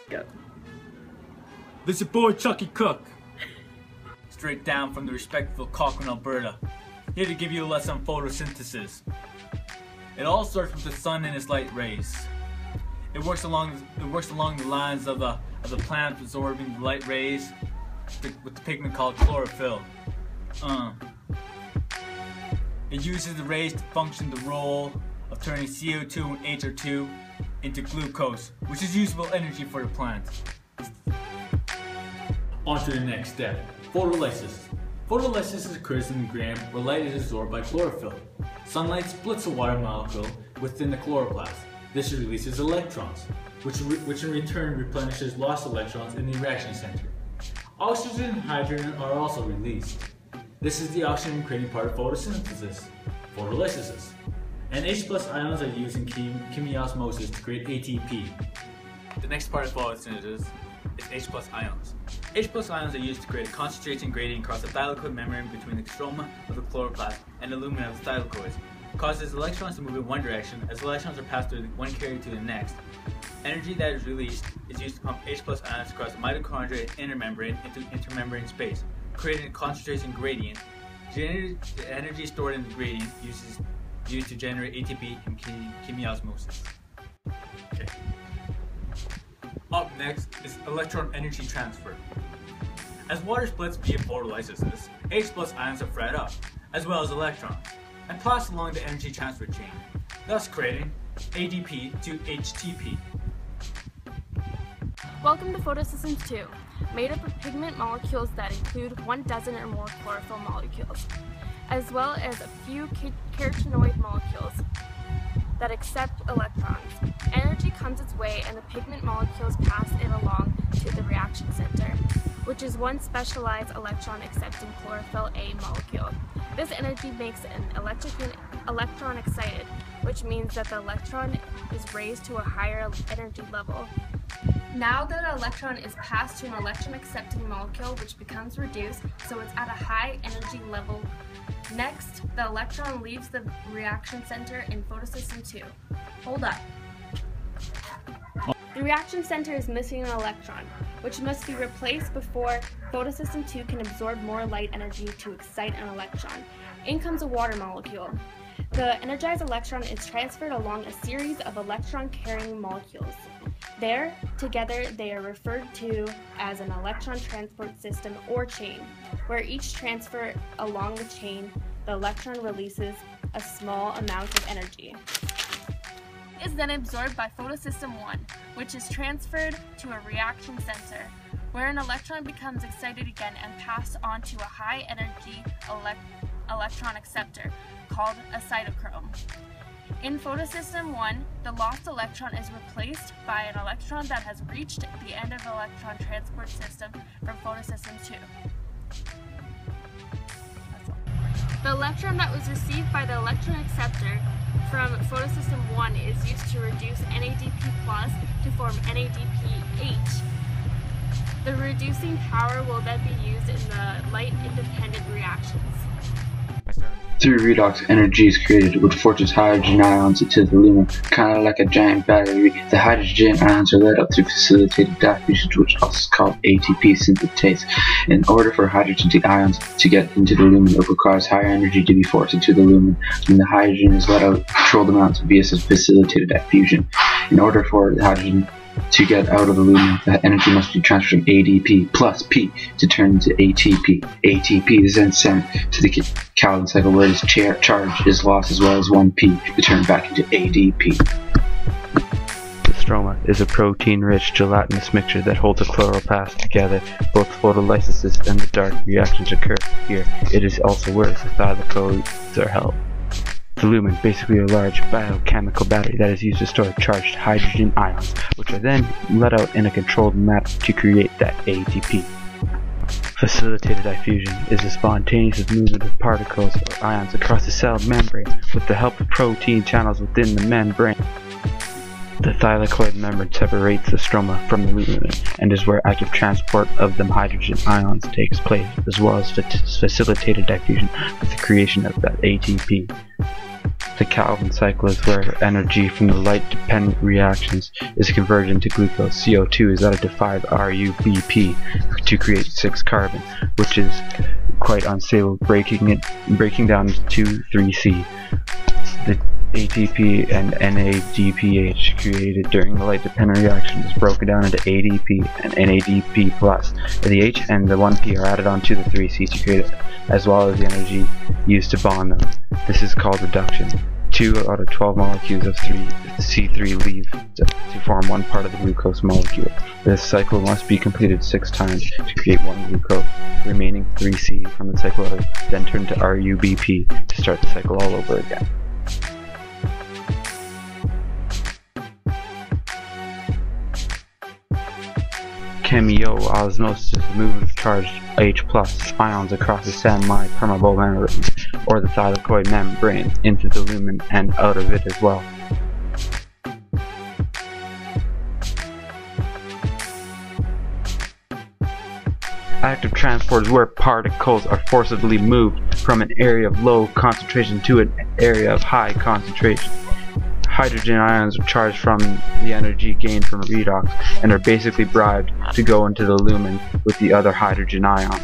Go. This is your boy Chucky Cook. Straight down from the respectful Cochrane, Alberta. Here to give you a lesson on photosynthesis. It all starts with the sun and its light rays. It works along the lines of the plant absorbing the light rays with the pigment called chlorophyll. It uses the rays to function the role of turning CO2 and HO2 into glucose, which is usable energy for the plant. On to the next step, photolysis. Photolysis occurs in the gram where light is absorbed by chlorophyll. Sunlight splits the water molecule within the chloroplast. This releases electrons, which in return replenishes lost electrons in the reaction center. Oxygen and hydrogen are also released. This is the oxygen creating part of photosynthesis, photolysis. And H+ ions are used in chemiosmosis to create ATP. The next part of photosynthesis is H+ ions. H+ ions are used to create a concentration gradient across the thylakoid membrane between the stroma of the chloroplast and the lumen of the thylakoids. It causes electrons to move in one direction as electrons are passed through one carrier to the next. Energy that is released is used to pump H+ ions across the mitochondria and intermembrane into intermembrane space, creating a concentration gradient. The energy stored in the gradient used to generate ATP in chemiosmosis. Okay. Up next is electron energy transfer. As water splits via photolysis, H+ ions are freed up, as well as electrons, and passed along the energy transfer chain, thus creating ADP to HTP. Welcome to Photosynthesis 2, made up of pigment molecules that include 1 dozen or more chlorophyll molecules, as well as a few carotenoid molecules that accept electrons. Energy comes its way and the pigment molecules pass it along to the reaction center, which is one specialized electron-accepting chlorophyll A molecule. This energy makes an electron excited, which means that the electron is raised to a higher energy level. Now that an electron is passed to an electron-accepting molecule, which becomes reduced, so it's at a high energy level. Next, the electron leaves the reaction center in photosystem 2. Hold up. The reaction center is missing an electron, which must be replaced before photosystem 2 can absorb more light energy to excite an electron. In comes a water molecule. The energized electron is transferred along a series of electron-carrying molecules. There, together, they are referred to as an electron transport system or chain, where each transfer along the chain, the electron releases a small amount of energy. It is then absorbed by photosystem 1, which is transferred to a reaction center, where an electron becomes excited again and passed on to a high-energy electron acceptor, called a cytochrome. In photosystem 1, the lost electron is replaced by an electron that has reached the end of the electron transport system from photosystem 2. The electron that was received by the electron acceptor from photosystem 1 is used to reduce NADP+ to form NADPH. The reducing power will then be used in the light-independent reactions. Through redox, energy is created, which forces hydrogen ions into the lumen, kind of like a giant battery. The hydrogen ions are let up through facilitated diffusion, which is also called ATP synthetase. In order for hydrogen ions to get into the lumen, it requires higher energy to be forced into the lumen. When the hydrogen is let out, controlled amounts via facilitated diffusion. In order for the hydrogen to get out of the lumen, the energy must be transferred from ADP plus P to turn into ATP. ATP is then sent to the Calvin cycle where its charge is lost as well as 1P to turn back into ADP. The stroma is a protein-rich gelatinous mixture that holds a chloroplast together. Both photolysis and the dark reactions occur here. It is also where the thylakoids are held. The lumen, basically a large biochemical battery that is used to store charged hydrogen ions, which are then let out in a controlled manner to create that ATP. Facilitated diffusion is the spontaneous movement of particles or ions across the cell membrane with the help of protein channels within the membrane. The thylakoid membrane separates the stroma from the lumen and is where active transport of the hydrogen ions takes place, as well as facilitated diffusion with the creation of that ATP. The Calvin cycle is where energy from the light-dependent reactions is converted into glucose. CO2 is added to 5-RuBP to create 6-carbon, which is quite unstable, breaking down to 2,3C. The ATP and NADPH created during the light-dependent reaction is broken down into ADP and NADP+. The H and the 1P are added onto the 3C to create it, as well as the energy used to bond them. This is called reduction. 2 out of 12 molecules of C3 leave to form one part of the glucose molecule. This cycle must be completed 6 times to create one glucose. The remaining 3C from the cycle are then turned to RuBP to start the cycle all over again. Chemiosmosis is the movement of charged H+ ions across the semi-permeable membrane, or the thylakoid membrane, into the lumen and out of it as well. Active transport is where particles are forcibly moved from an area of low concentration to an area of high concentration. Hydrogen ions are charged from the energy gained from a redox and are basically bribed to go into the lumen with the other hydrogen ion.